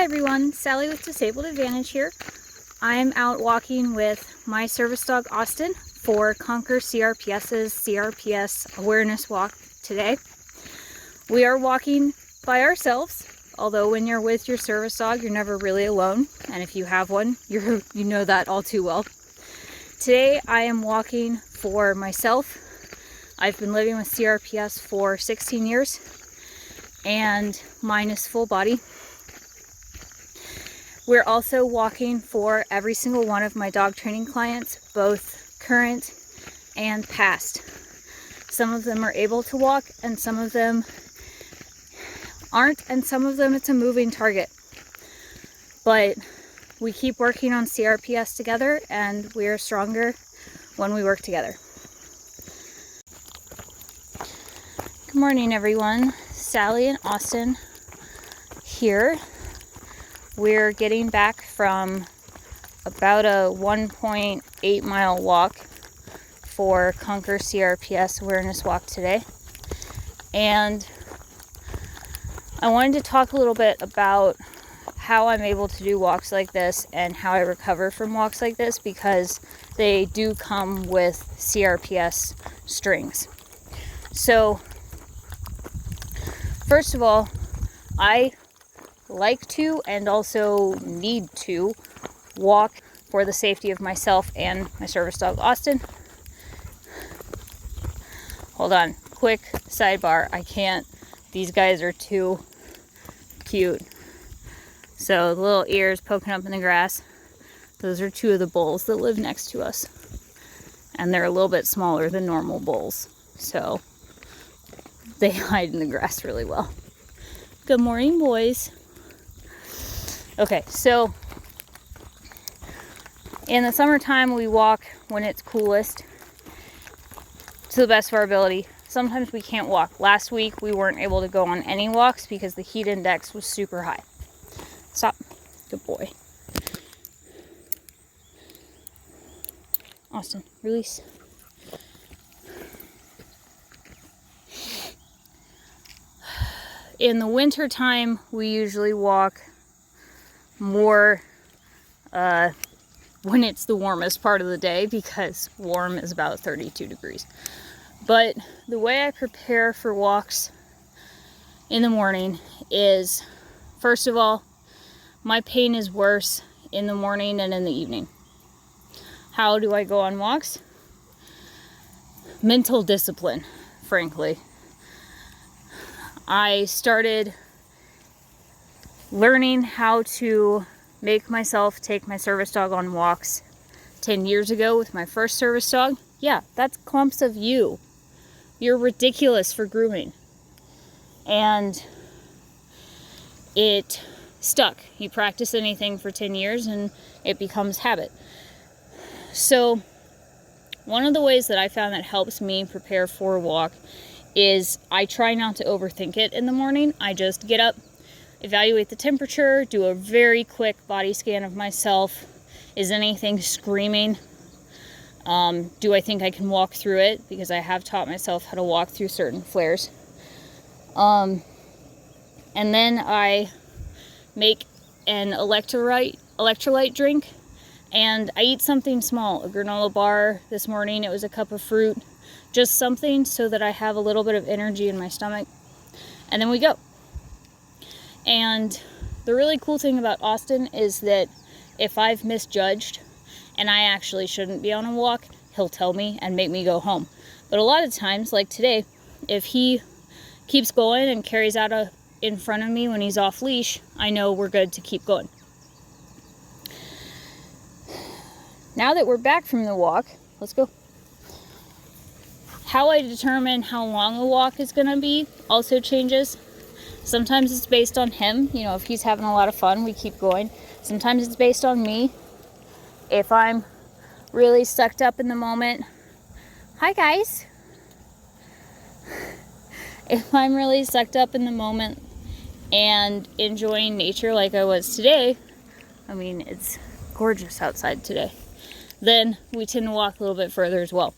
Hi everyone, Sally with Disabled Advantage here. I'm out walking with my service dog Austin for ConquerCRPS's CRPS awareness walk today. We are walking by ourselves, although when you're with your service dog, you're never really alone. And if you have one, you know that all too well. Today I am walking for myself. I've been living with CRPS for 16 years and mine is full body. We're also walking for every single one of my dog training clients, both current and past. Some of them are able to walk and some of them aren't, and some of them it's a moving target. But we keep working on CRPS together and we are stronger when we work together. Good morning everyone, Sally and Austin here. We're getting back from about a 1.8 mile walk for ConquerCRPS awareness walk today. And I wanted to talk a little bit about how I'm able to do walks like this and how I recover from walks like this, because they do come with CRPS strings. So first of all, I like to and also need to walk for the safety of myself and my service dog Austin. Hold on, quick sidebar. I can't, these guys are too cute. So the little ears poking up in the grass, those are two of the bulls that live next to us. And they're a little bit smaller than normal bulls, so they hide in the grass really well. Good morning, boys. Okay, so in the summertime we walk when it's coolest to the best of our ability. Sometimes we can't walk. Last week we weren't able to go on any walks because the heat index was super high. Stop. Good boy. Austin, release. In the winter time we usually walk more when it's the warmest part of the day, because warm is about 32 degrees. But the way I prepare for walks in the morning is, first of all, my pain is worse in the morning and in the evening. How do I go on walks? Mental discipline, frankly. I started learning how to make myself take my service dog on walks 10 years ago with my first service dog. Yeah, that's clumps of you. You're ridiculous for grooming. And it stuck. You practice anything for 10 years and it becomes habit. So one of the ways that I found that helps me prepare for a walk is I try not to overthink it in the morning. I just get up, evaluate the temperature, do a very quick body scan of myself. Is anything screaming? Do I think I can walk through it? Because I have taught myself how to walk through certain flares. And then I make an electrolyte drink, and I eat something small, a granola bar. This morning it was a cup of fruit, just something so that I have a little bit of energy in my stomach. And then we go. And the really cool thing about Austin is that if I've misjudged and I actually shouldn't be on a walk, he'll tell me and make me go home. But a lot of times, like today, if he keeps going and carries out in front of me when he's off leash, I know we're good to keep going. Now that we're back from the walk, let's go. How I determine how long a walk is going to be also changes. Sometimes it's based on him. You know, if he's having a lot of fun, we keep going. Sometimes it's based on me. If I'm really sucked up in the moment. Hi, guys. If I'm really sucked up in the moment and enjoying nature like I was today, I mean, it's gorgeous outside today, then we tend to walk a little bit further as well.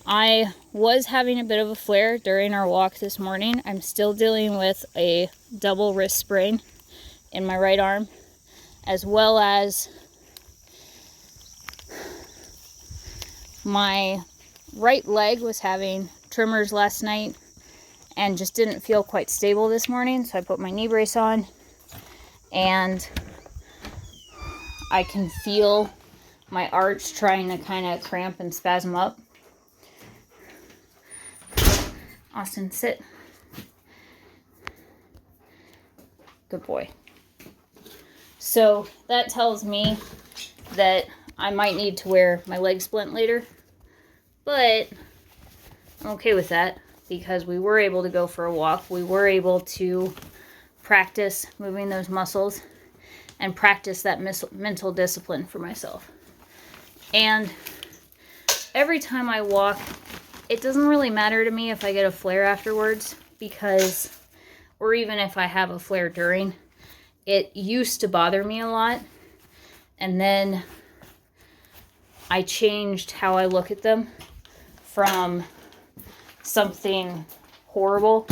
I was having a bit of a flare during our walk this morning. I'm still dealing with a double wrist sprain in my right arm, as well as my right leg was having tremors last night and just didn't feel quite stable this morning. So I put my knee brace on and I can feel my arch trying to kind of cramp and spasm up. Austin, sit. Good boy. So that tells me that I might need to wear my leg splint later, but I'm okay with that because we were able to go for a walk. We were able to practice moving those muscles and practice that mental discipline for myself. And every time I walk, it doesn't really matter to me if I get a flare afterwards, because, or even if I have a flare during, it used to bother me a lot. And then I changed how I look at them from something horrible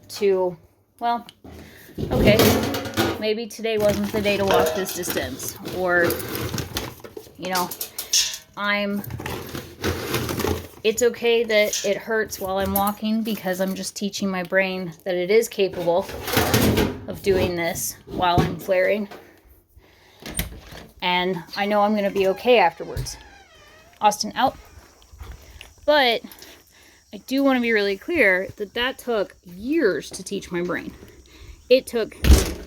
to, well, okay, maybe today wasn't the day to walk this distance, or, you know, it's okay that it hurts while I'm walking because I'm just teaching my brain that it is capable of doing this while I'm flaring. And I know I'm going to be okay afterwards. Austin, out. But I do want to be really clear that that took years to teach my brain. It took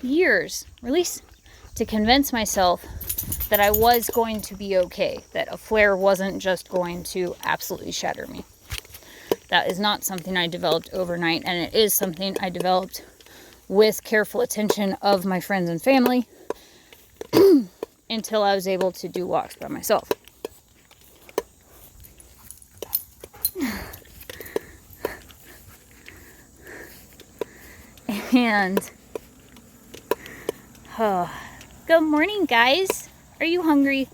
years, release, to convince myself that I was going to be okay, that a flare wasn't just going to absolutely shatter me. That is not something I developed overnight, and it is something I developed with careful attention of my friends and family until I was able to do walks by myself. And good morning, guys. Are you hungry?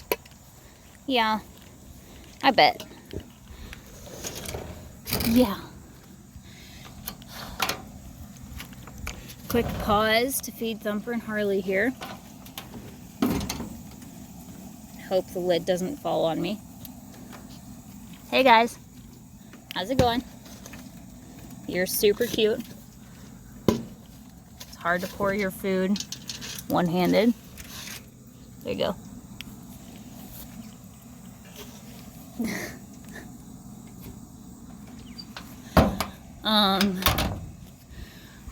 Yeah, I bet. Yeah. Quick pause to feed Thumper and Harley here. Hope the lid doesn't fall on me. Hey guys, how's it going? You're super cute. It's hard to pour your food one-handed. There you go.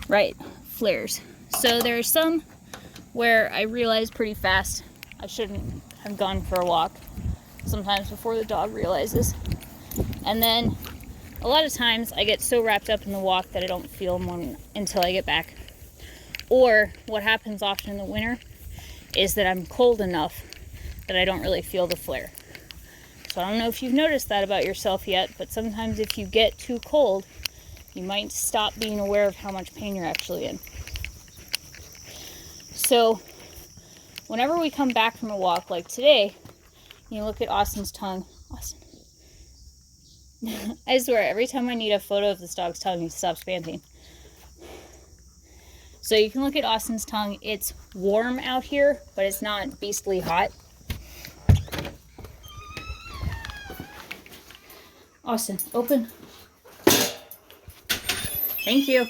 Right, flares. So there are some where I realize pretty fast I shouldn't have gone for a walk, sometimes before the dog realizes. And then a lot of times I get so wrapped up in the walk that I don't feel one until I get back. Or what happens often in the winter is that I'm cold enough that I don't really feel the flare. So I don't know if you've noticed that about yourself yet, but sometimes if you get too cold, you might stop being aware of how much pain you're actually in. So whenever we come back from a walk like today, you look at Austin's tongue. Austin. I swear, every time I need a photo of this dog's tongue, he stops panting. So you can look at Austin's tongue. It's warm out here, but it's not beastly hot. Austin, open. Thank you.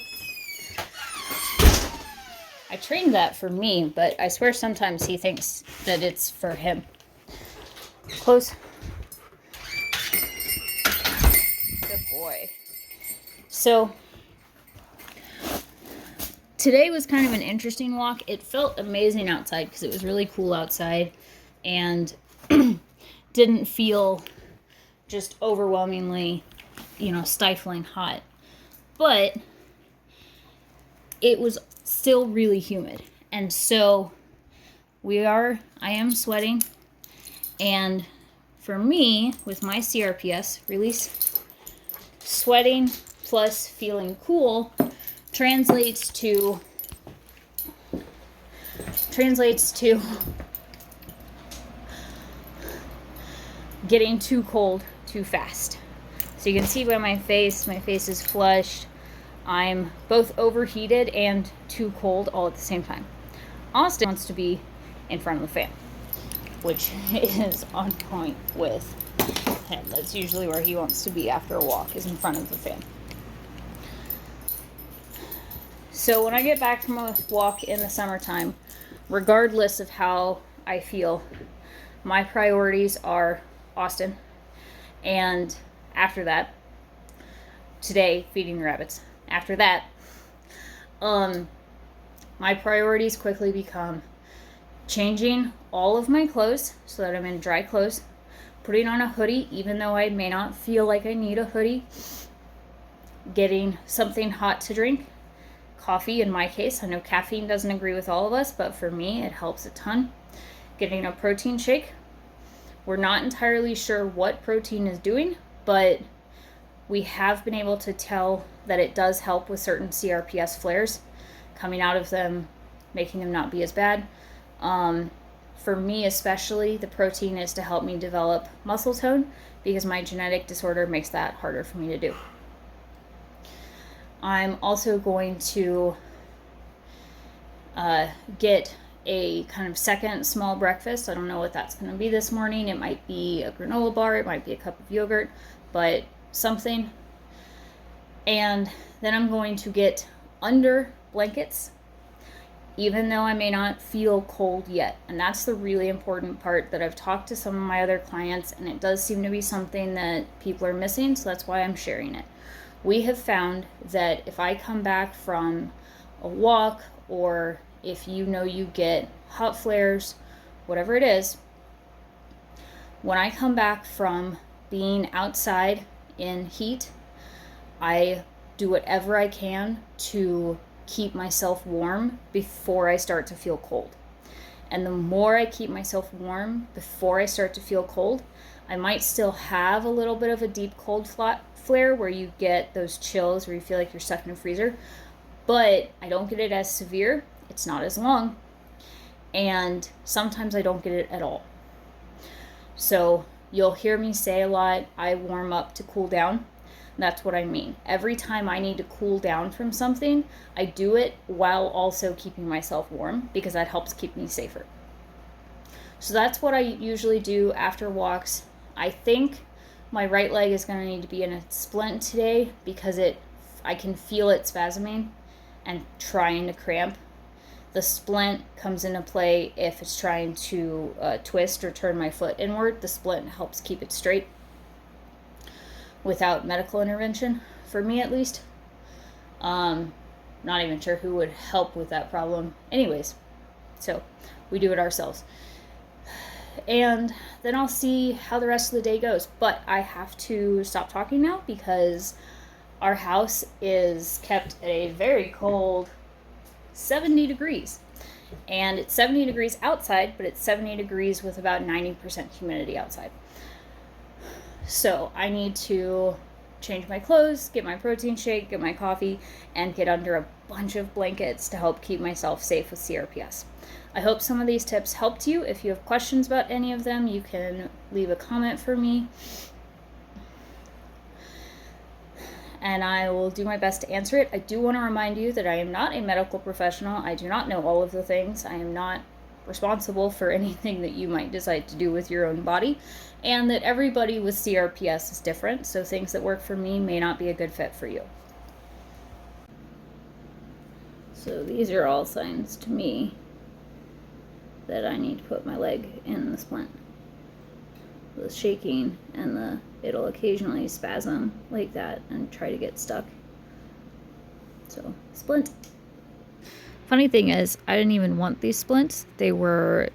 I trained that for me, but I swear sometimes he thinks that it's for him. Close. Good boy. So today was kind of an interesting walk. It felt amazing outside because it was really cool outside and didn't feel just overwhelmingly, stifling hot. But it was still really humid. And so I am sweating. And for me, with my CRPS, release, sweating plus feeling cool translates to getting too cold too fast. So So you can see by my face is flushed. I'm both overheated and too cold all at the same time. Austin wants to be in front of the fan, which is on point with him. That's usually where he wants to be after a walk, is in front of the fan. So when I get back from a walk in the summertime, regardless of how I feel, my priorities are Austin, and after that, today, feeding the rabbits. After that, my priorities quickly become changing all of my clothes so that I'm in dry clothes, putting on a hoodie even though I may not feel like I need a hoodie, getting something hot to drink, coffee in my case. I know caffeine doesn't agree with all of us, but for me it helps a ton. Getting a protein shake. We're not entirely sure what protein is doing, but we have been able to tell that it does help with certain CRPS flares coming out of them, making them not be as bad. For me especially, the protein is to help me develop muscle tone because my genetic disorder makes that harder for me to do. I'm also going to get a kind of second small breakfast. I don't know what that's going to be this morning. It might be a granola bar, it might be a cup of yogurt, but something. And then I'm going to get under blankets, even though I may not feel cold yet. And that's the really important part that I've talked to some of my other clients, and it does seem to be something that people are missing, so that's why I'm sharing it. We have found that if I come back from a walk, or if you get hot flares, whatever it is, when I come back from being outside in heat, I do whatever I can to keep myself warm before I start to feel cold. And the more I keep myself warm before I start to feel cold, I might still have a little bit of a deep cold flare where you get those chills where you feel like you're stuck in a freezer, but I don't get it as severe, it's not as long, and sometimes I don't get it at all. So you'll hear me say a lot, I warm up to cool down. That's what I mean. Every time I need to cool down from something, I do it while also keeping myself warm because that helps keep me safer. So that's what I usually do after walks. I think my right leg is going to need to be in a splint today because I can feel it spasming and trying to cramp. The splint comes into play if it's trying to twist or turn my foot inward. The splint helps keep it straight without medical intervention, for me at least. Not even sure who would help with that problem. Anyways, so we do it ourselves. And then I'll see how the rest of the day goes. But I have to stop talking now because our house is kept at a very cold 70 degrees. And it's 70 degrees outside, but it's 70 degrees with about 90% humidity outside. So I need to change my clothes, get my protein shake, get my coffee, and get under a bunch of blankets to help keep myself safe with CRPS. I hope some of these tips helped you. If you have questions about any of them, you can leave a comment for me, and I will do my best to answer it. I do want to remind you that I am not a medical professional. I do not know all of the things. I am not responsible for anything that you might decide to do with your own body, and that everybody with CRPS is different, so things that work for me may not be a good fit for you. So these are all signs to me that I need to put my leg in the splint. The shaking and it'll occasionally spasm like that and try to get stuck. So, splint. Funny thing is, I didn't even want these splints. They were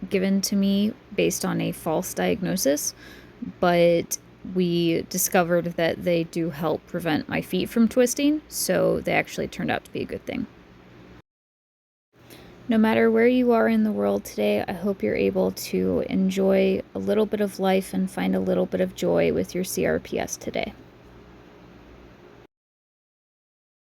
given to me based on a false diagnosis, but we discovered that they do help prevent my feet from twisting, so they actually turned out to be a good thing. No matter where you are in the world today, I hope you're able to enjoy a little bit of life and find a little bit of joy with your CRPS today.